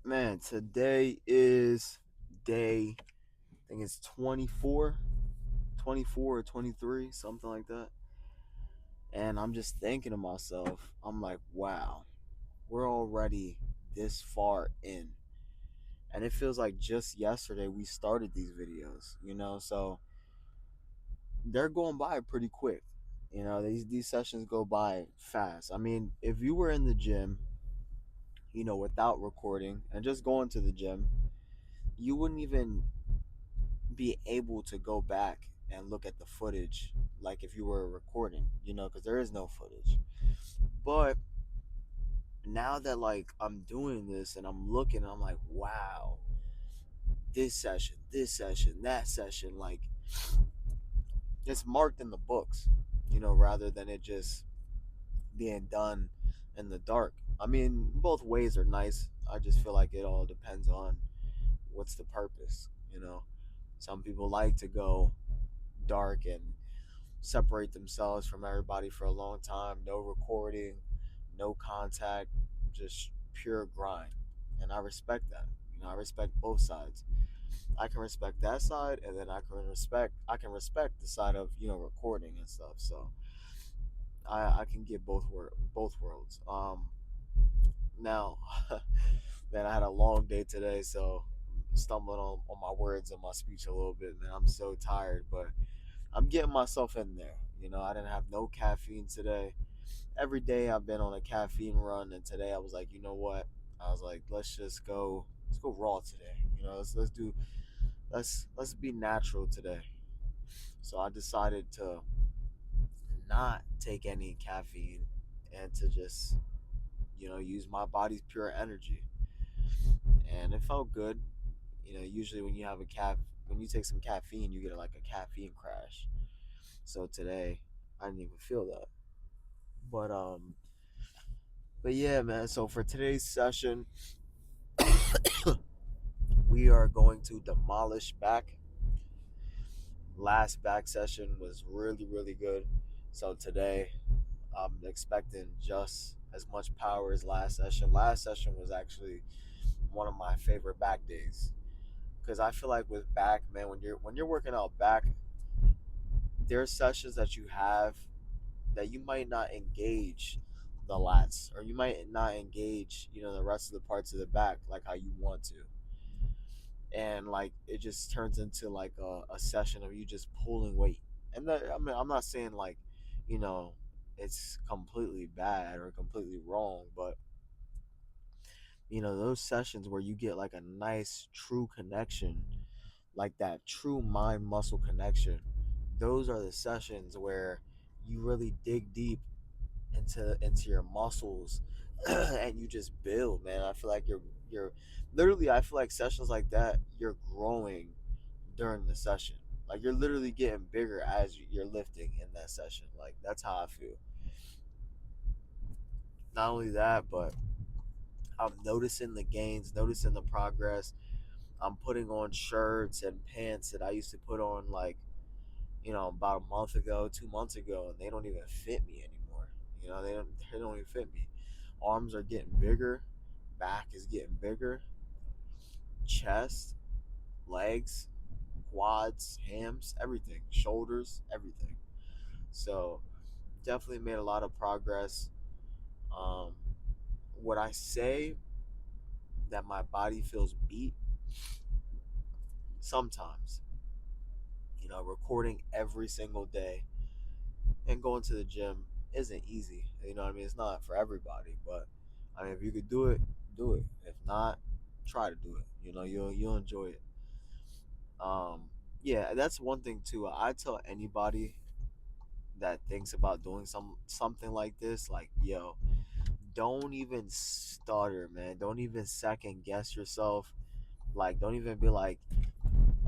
Man, today is day, I think it's 24 or 23, something like that. And I'm just thinking to myself, I'm like, wow, we're already this far in. And it feels like just yesterday we started these videos. So they're going by pretty quick. These sessions go by fast. I mean, if you were in the gym, without recording and just going to the gym, you wouldn't even be able to go back and look at the footage like if you were recording, because there is no footage. But now that like I'm doing this and I'm looking, I'm like, wow, this session, that session, like it's marked in the books, rather than it just being done in the dark. I mean, both ways are nice. I just feel like it all depends on what's the purpose. Some people like to go dark and separate themselves from everybody for a long time. No recording, no contact, just pure grind. And I respect that. I respect both sides. I can respect that side, and then I can respect the side of recording and stuff. So I can get both worlds. Now, man, I had a long day today, so I'm stumbling on my words and my speech a little bit, man. I'm so tired, but I'm getting myself in there. I didn't have no caffeine today. Every day I've been on a caffeine run, and today I was like, you know what? I was like, let's go raw today. Let's be natural today. So I decided to not take any caffeine and to just use my body's pure energy, and it felt good. Usually when you take some caffeine, you get like a caffeine crash. So today I didn't even feel that. But but yeah, man. So for today's session, we are going to demolish back. Last back session was really, really good. So today I'm expecting just as much power as last session. Last session was actually one of my favorite back days because I feel like with back, man, when you're working out back, there's sessions that you have that you might not engage the lats, or you might not engage the rest of the parts of the back like how you want to, and like it just turns into like a session of you just pulling weight. And I mean, I'm not saying like you know it's completely bad or completely wrong, but those sessions where you get like a nice true connection, like that true mind muscle connection, those are the sessions where you really dig deep into your muscles and you just build, man. I feel like you're literally, I feel like sessions like that, you're growing during the session. Like you're literally getting bigger as you're lifting in that session. Like that's how I feel. Not only that, but I'm noticing the gains, noticing the progress. I'm putting on shirts and pants that I used to put on like about a month ago, 2 months ago, and they don't even fit me anymore. They don't even fit me. Arms are getting bigger, back is getting bigger, chest, legs, quads, hams, everything, shoulders, everything. So definitely made a lot of progress. Um, would I say that my body feels beat? Sometimes. Recording every single day and going to the gym isn't easy. You know what I mean? It's not for everybody, but I mean, if you could do it, do it. If not, try to do it. You'll enjoy it. Um, yeah, that's one thing too. I tell anybody that thinks about doing something like this, like, yo, don't even stutter, man. Don't even second guess yourself. Like, don't even be like,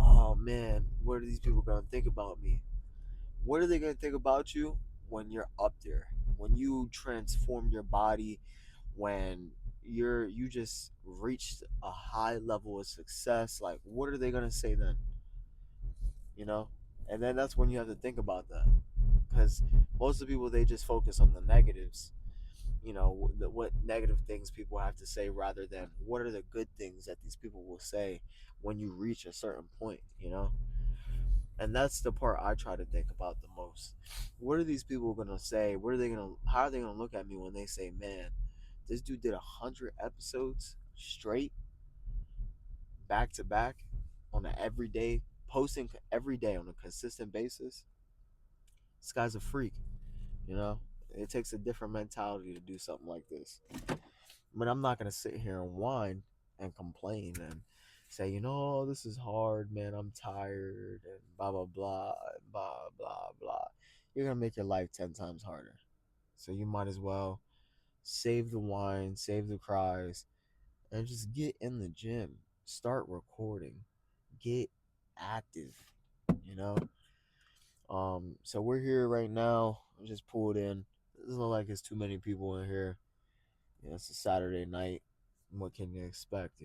oh man, what are these people gonna think about me? What are they going to think about you when you're up there? When you transform your body, when you just reached a high level of success, like what are they going to say then? You know? And then that's when you have to think about that. Cuz most of the people, they just focus on the negatives what negative things people have to say rather than what are the good things that these people will say when you reach a certain point. And that's the part I try to think about the most. What are these people gonna say? What are they gonna how are they gonna look at me when they say, man, this dude did 100 episodes straight, back to back, on an everyday, posting every day on a consistent basis? This guy's a freak, you know? It takes a different mentality to do something like this. But I'm not gonna sit here and whine and complain and say, this is hard, man. I'm tired and blah blah blah blah blah blah. You're gonna make your life 10 times harder. So you might as well save the whine, save the cries, and just get in the gym. Start recording. Get active. You know. So we're here right now. I just pulled in. It doesn't look like there's too many people in here. It's a Saturday night. What can you expect?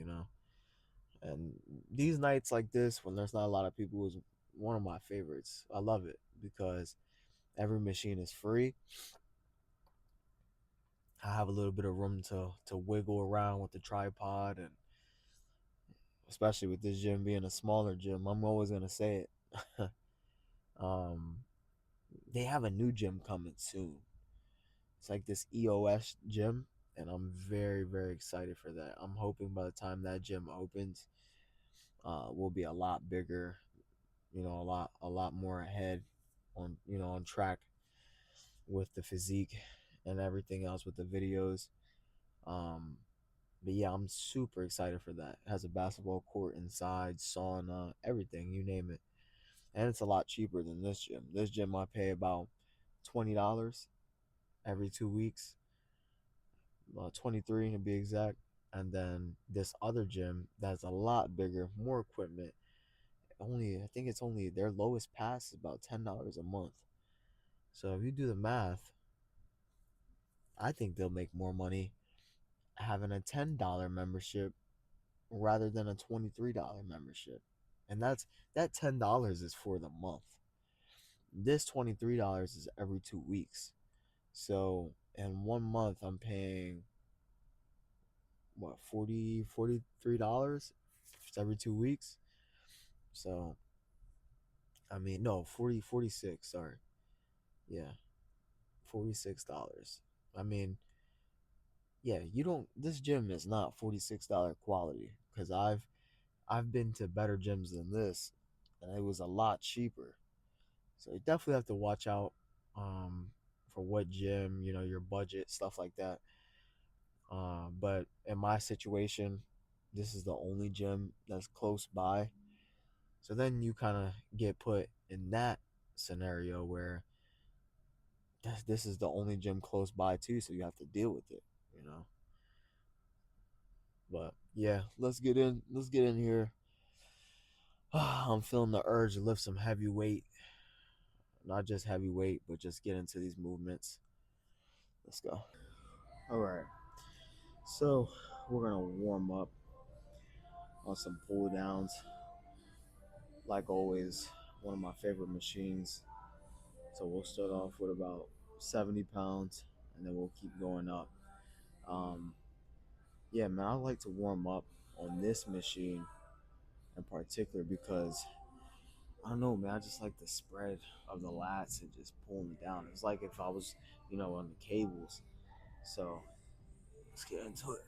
And these nights like this, when there's not a lot of people, is one of my favorites. I love it because every machine is free. I have a little bit of room to wiggle around with the tripod, and especially with this gym being a smaller gym, I'm always gonna say it. um, they have a new gym coming soon. It's like this EOS gym, and I'm very very excited for that. I'm hoping by the time that gym opens, we'll be a lot bigger, a lot more ahead on track with the physique and everything else with the videos. Um, but yeah, I'm super excited for that. It has a basketball court inside, sauna, everything, you name it. And it's a lot cheaper than this gym. This gym I pay about $20 every 2 weeks, 23 to be exact. And then this other gym that's a lot bigger, more equipment. I think it's only their lowest pass is about $10 a month. So if you do the math, I think they'll make more money having a $10 membership rather than a $23 membership. And that $10 is for the month. This $23 is every 2 weeks. So in 1 month I'm paying what, 43 dollars every 2 weeks. So I mean, no, 46, sorry. Yeah, $46. I mean, yeah, you don't this gym is not $46 quality because I've been to better gyms than this, and it was a lot cheaper. So you definitely have to watch out um, for what gym, your budget, stuff like that. But in my situation, this is the only gym that's close by. So then you kind of get put in that scenario where this is the only gym close by too, so you have to deal with it. But yeah, let's get in. Let's get in here. I'm feeling the urge to lift some heavy weight, not just heavy weight, but just get into these movements. Let's go. All right. So we're gonna warm up on some pull downs. Like always, one of my favorite machines. So we'll start off with about 70 pounds, and then we'll keep going up. Um, yeah, man, I like to warm up on this machine in particular because I don't know, man. I just like the spread of the lats and just pulling it down. It's like if I was, on the cables. So let's get into it.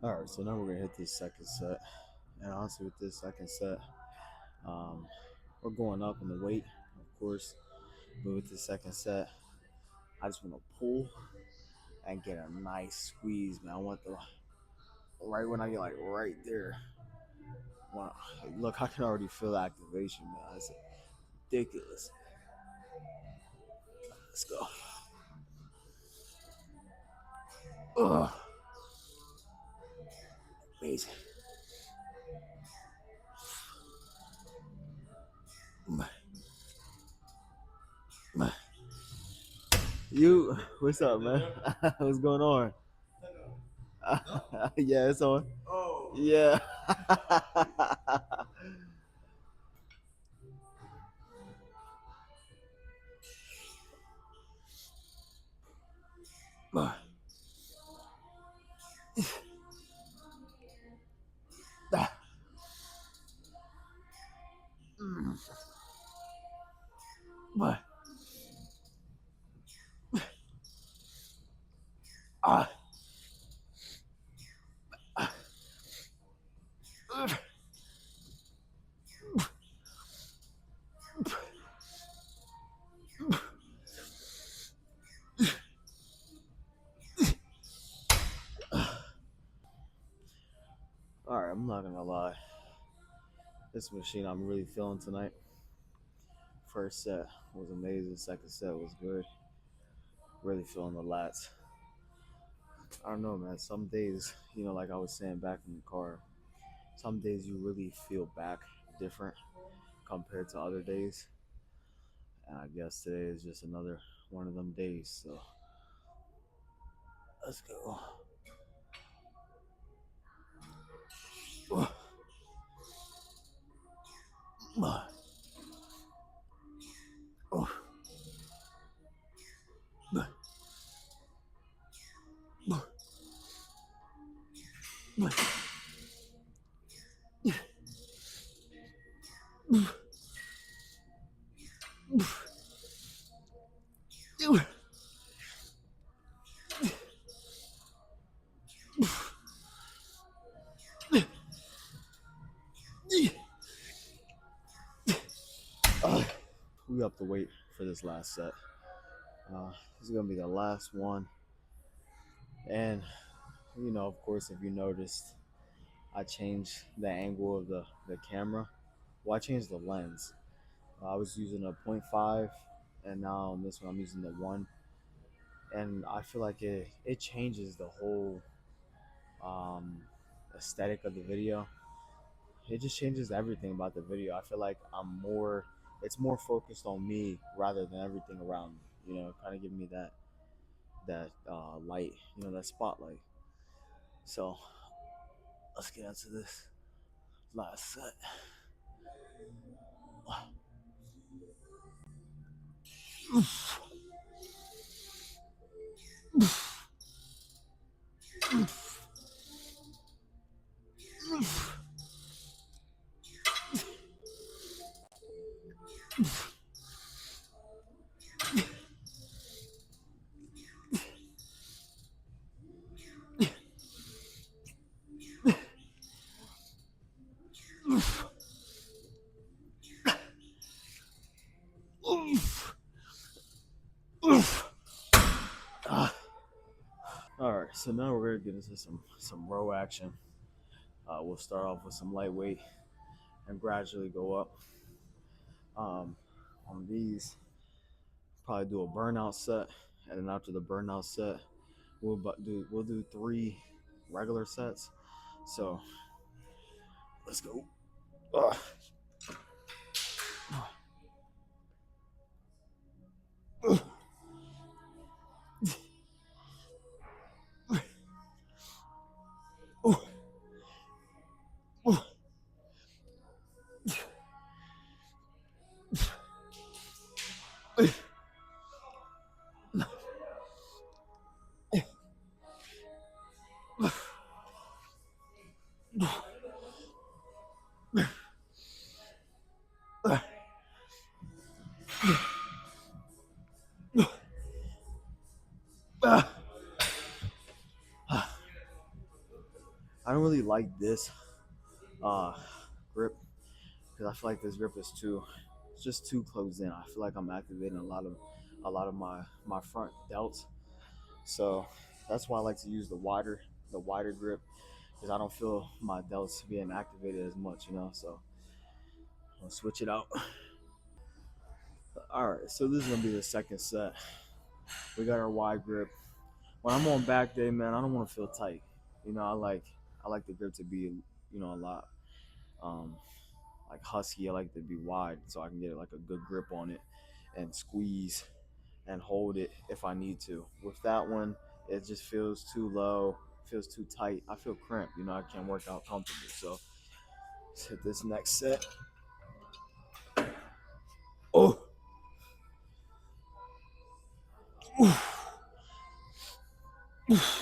All right, so now we're gonna hit this second set, and honestly, with this second set, um, we're going up in the weight, of course, but with the second set, I just want to pull and get a nice squeeze, man. I want the right when I get like right there. Wow, look, I can already feel the activation, man. It's ridiculous. Let's go. Ugh, amazing. You, what's up, man? What's going on? Yeah, it's on. Yeah. All right, I'm not gonna lie. This machine I'm really feeling tonight. First set was amazing. Second set was good. Really feeling the lats. I don't know, man. Some days, like I was saying back in the car, some days you really feel back different compared to other days. And I guess today is just another one of them days. So let's go. We up the weight for this last set. This is gonna be the last one, and of course, if you noticed, I changed the angle of the camera. Well, I changed the lens. I was using a .5, and now on this one I'm using the 1, and I feel like it changes the whole um, aesthetic of the video. It just changes everything about the video. I feel like it's more focused on me rather than everything around me. Kind of give me that light, that spotlight. So let's get into this last set. All right, so now we're gonna get into some row action. We'll start off with some lightweight and gradually go up. On these, probably do a burnout set, and then after the burnout set, we'll do 3 regular sets. So let's go. Ugh. I don't really like this uh grip because I feel like this grip is too, it's just too closed in. I feel like I'm activating a lot of my front delts. So that's why I like to use the wider grip because I don't feel my delts being activated as much, So I'll switch it out. All right, so this is gonna be the second set. We got our wide grip. When I'm on back day, man, I don't want to feel tight. I like the grip to be, a lot um like husky. I like it to be wide so I can get like a good grip on it and squeeze and hold it if I need to. With that one, it just feels too low, feels too tight. I feel cramped. I can't work out comfortably. So let's hit this next set. Oh,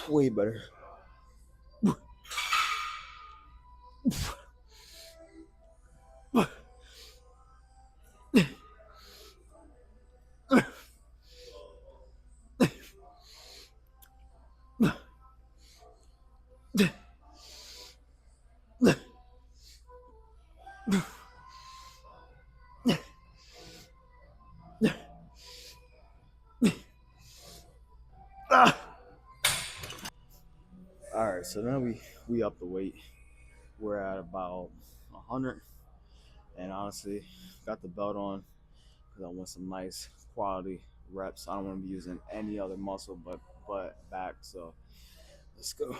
way better. All right, so now we up the weight. We're at about 100, and honestly, got the belt on because I want some nice quality reps. I don't want to be using any other muscle but back. So let's go.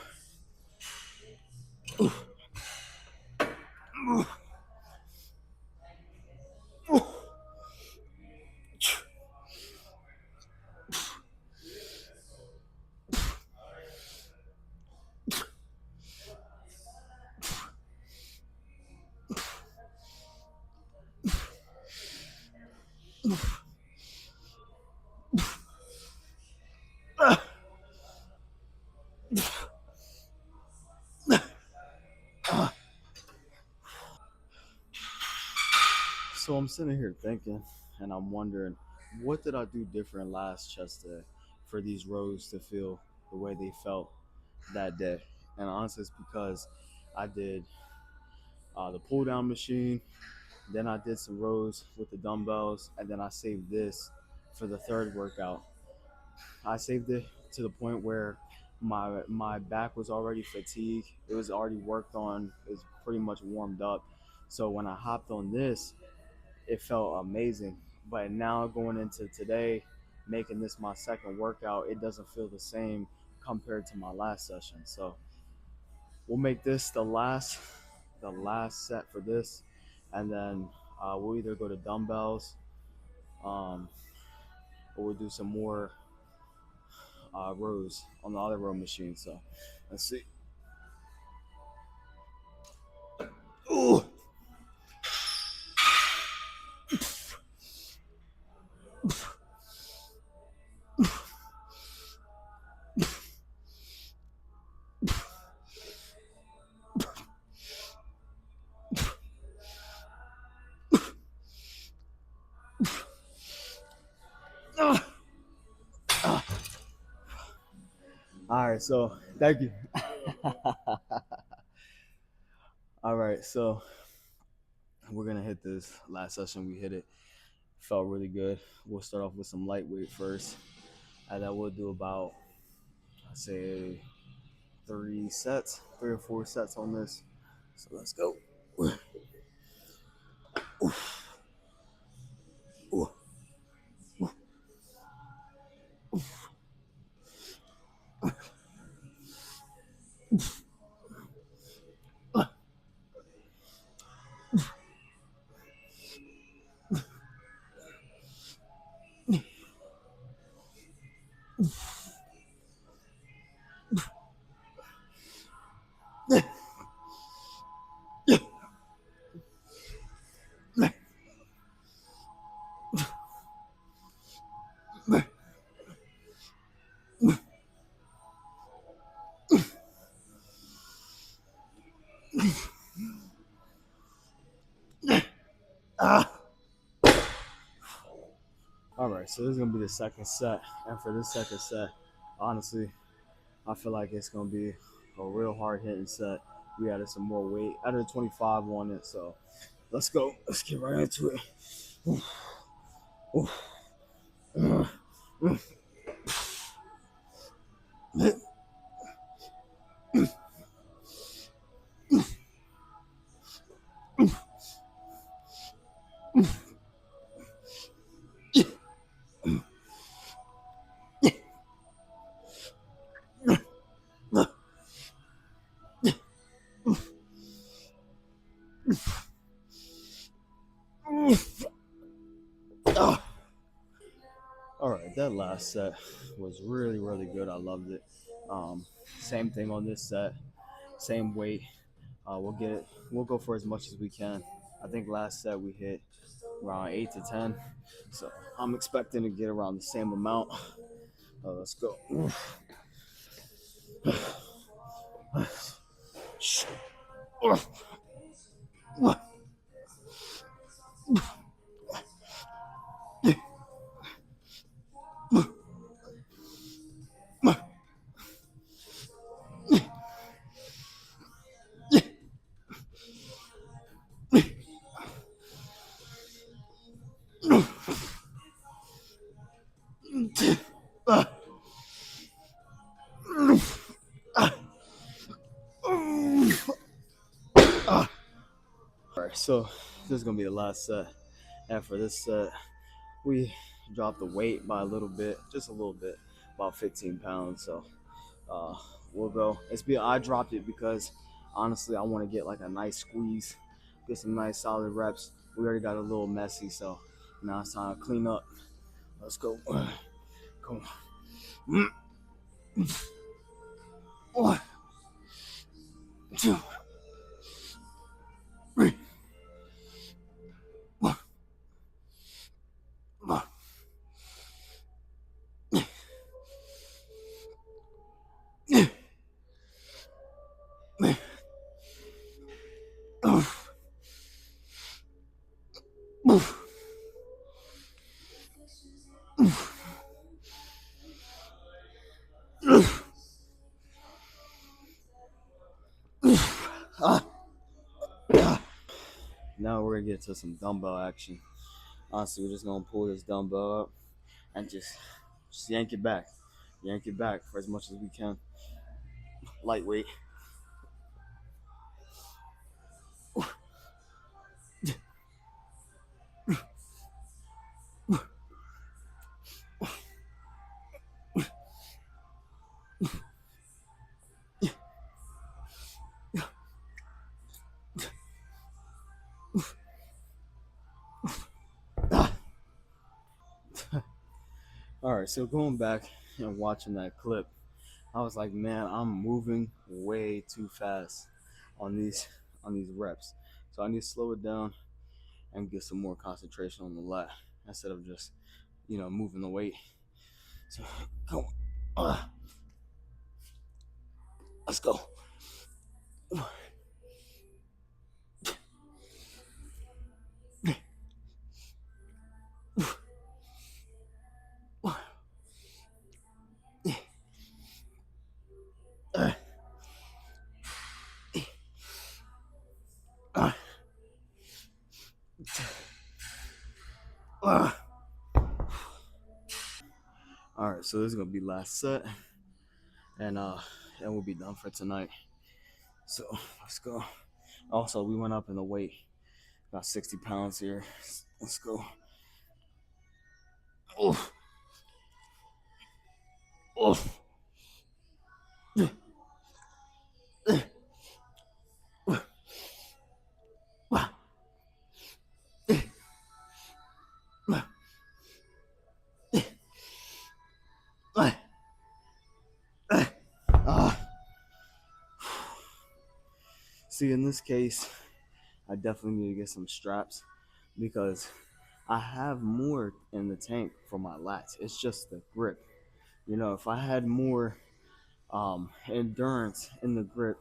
So I'm sitting here thinking, and I'm wondering, what did I do different last chest day for these rows to feel the way they felt that day? And honestly, it's because I did the pull down machine, then I did some rows with the dumbbells, and then I saved this for the third workout. I saved it to the point where my back was already fatigued. It was already worked on. It was pretty much warmed up. So when I hopped on this, it felt amazing. But now going into today, making this my second workout, it doesn't feel the same compared to my last session. So we'll make this the last set for this, and then we'll either go to dumbbells, um, or we'll do some more rows on the other row machine. So let's see. Ooh. Ah. Ah. All right, so thank you. All right, so we're gonna hit this last session. We hit it, felt really good. We'll start off with some lightweight first, and then we'll do about, I say, 3 or 4 sets on this. So let's go. Ah. All right, so this is gonna be the second set, and for this second set, honestly, I feel like it's gonna be a real hard hitting set. We added some more weight, added 25 on it. So let's go. Let's get right into it. All right, that last set was really, really good. I loved it. Um, Same thing on this set, same weight. We'll go for as much as we can. I think last set we hit around 8 to 10, so I'm expecting to get around the same amount. Let's go. All right, so this is gonna be the last set, and for this set, we dropped the weight by a little bit, just a little bit, about 15 pounds. So uh, we'll go. I dropped it because honestly, I want to get like a nice squeeze, get some nice solid reps. We already got a little messy, so now it's time to clean up. Let's go. Come on. One, two, three. One, one, Ah, ah. Now we're gonna get to some dumbbell action. Honestly, we're just gonna pull this dumbbell up and just yank it back for as much as we can. Lightweight. Ah. All right, so going back and watching that clip, I was like, man, I'm moving way too fast on these reps. So I need to slow it down and get some more concentration on the lat instead of just moving the weight. So come on, let's go. All right, so this is gonna be last set, and we'll be done for tonight. So let's go. Also, we went up in the weight, about 60 pounds here. Let's go. Oof, oof. Ah, see, in this case, I definitely need to get some straps because I have more in the tank for my lats. It's just the grip. If I had more endurance in the grip,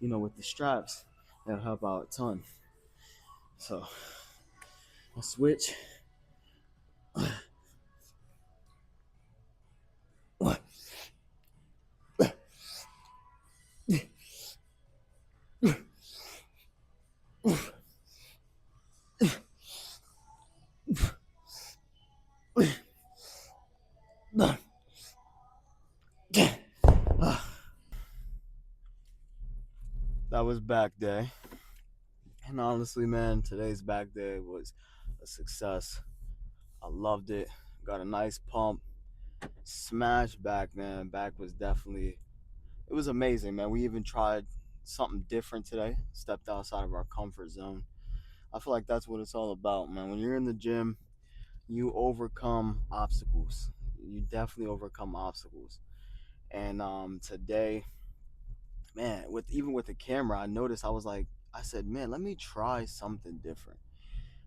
with the straps, that'll help out a ton. So I'll switch. That was back day. And honestly, man, today's back day was a success. I loved it. Got a nice pump. Smash back, man. Back was definitely, it was amazing, man. We even tried something different today, stepped outside of our comfort zone. I feel like that's what it's all about, man. When you're in the gym, you overcome obstacles. You definitely overcome obstacles. And today, man, with even with the camera, I noticed I was like, I said, man, let me try something different.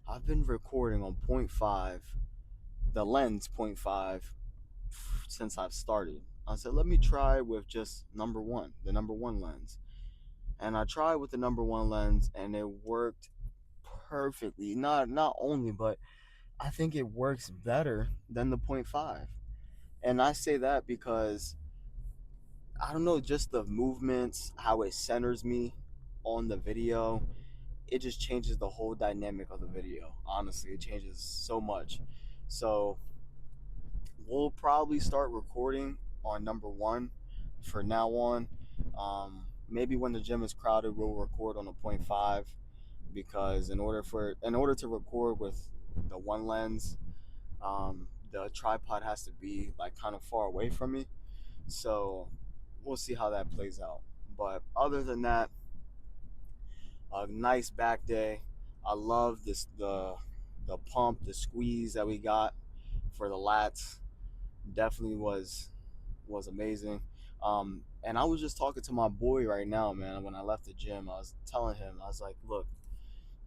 I've been recording on point 0.5, the lens point 0.5, since I've started. I said, let me try with just number one, the number one lens. And I tried with the number one lens and it worked perfectly. Not only, but I think it works better than the point 0.5. And I say that because I don't know, just the movements, how it centers me on the video, it just changes the whole dynamic of the video. Honestly, it changes so much. So we'll probably start recording on number one for now on. Maybe when the gym is crowded, we'll record on a point 0.5 because in order to record with the one lens, the tripod has to be like kind of far away from me. So we'll see how that plays out. But other than that, a nice back day. I love the pump, the squeeze that we got for the lats. Definitely was amazing. And I was just talking to my boy right now, man. When I left the gym, I was telling him, I was like, look,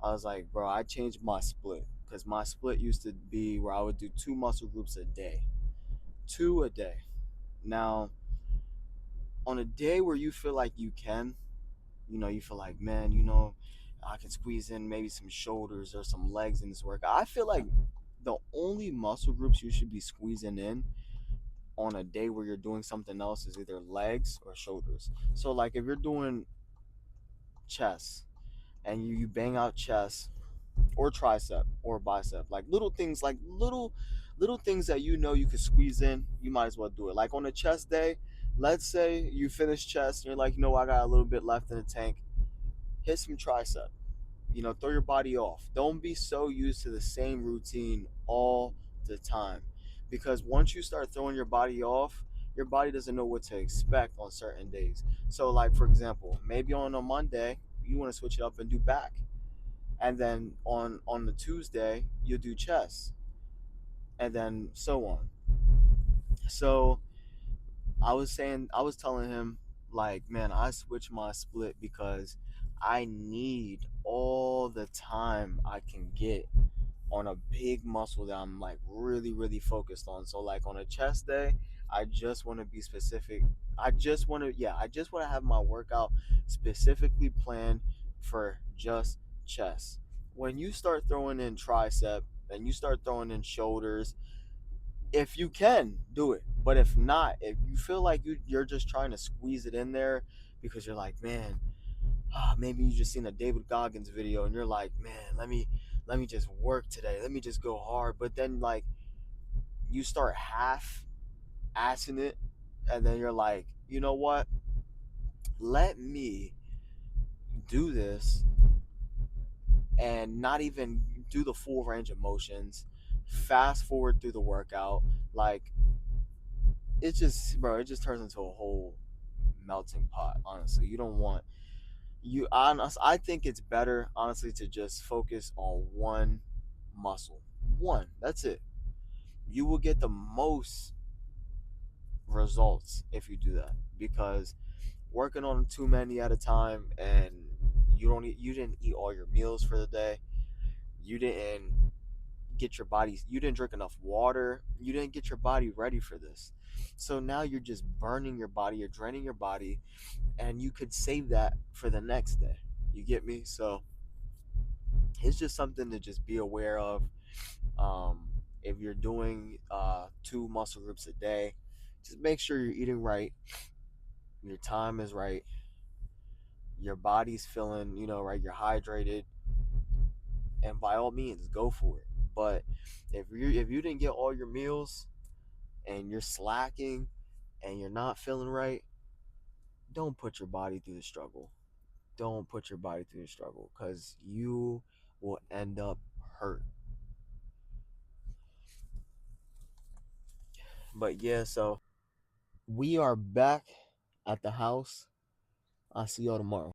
I was like, bro, I changed my split because my split used to be where I would do two muscle groups a day, two a day. Now, on a day where you feel like you can, you feel like, man, I can squeeze in maybe some shoulders or some legs in this workout. I feel like the only muscle groups you should be squeezing in on a day where you're doing something else is either legs or shoulders. So like if you're doing chest and you bang out chest or tricep or bicep, like little things that you could squeeze in, you might as well do it. Like on a chest day, let's say you finish chest and you're like, I got a little bit left in the tank. Hit some tricep. Throw your body off. Don't be so used to the same routine all the time. Because once you start throwing your body off, your body doesn't know what to expect on certain days. So, like, for example, maybe on a Monday, you want to switch it up and do back. And then on the Tuesday, you'll do chest. And then so on. So, I was telling him, like, man, I switched my split because I need all the time I can get on a big muscle that I'm like really, really focused on. So like on a chest day, I just want to be specific. I just want to have my workout specifically planned for just chest. When you start throwing in tricep and you start throwing in shoulders, if you can do it, but if not, if you feel like you're just trying to squeeze it in there because you're like, man, maybe you just seen a David Goggins video and you're like, man, let me just work today. Let me just go hard. But then like you start half assing it and then you're like, you know what? Let me do this and not even do the full range of motions. Fast forward through the workout. Like it just bro, it just turns into a whole melting pot, honestly. You don't want I think it's better honestly to just focus on one muscle. One. That's it. You will get the most results if you do that because working on too many at a time and you didn't eat all your meals for the day. You didn't you didn't drink enough water. You didn't get your body ready for this. So now you're just burning your body, you're draining your body and you could save that for the next day. You get me? So it's just something to just be aware of. Um, if you're doing two muscle groups a day, just make sure you're eating right, your time is right, your body's feeling, right, you're hydrated, and by all means, go for it. But if you didn't get all your meals and you're slacking and you're not feeling right, don't put your body through the struggle. Don't put your body through the struggle because you will end up hurt. But yeah, so we are back at the house. I'll see y'all tomorrow.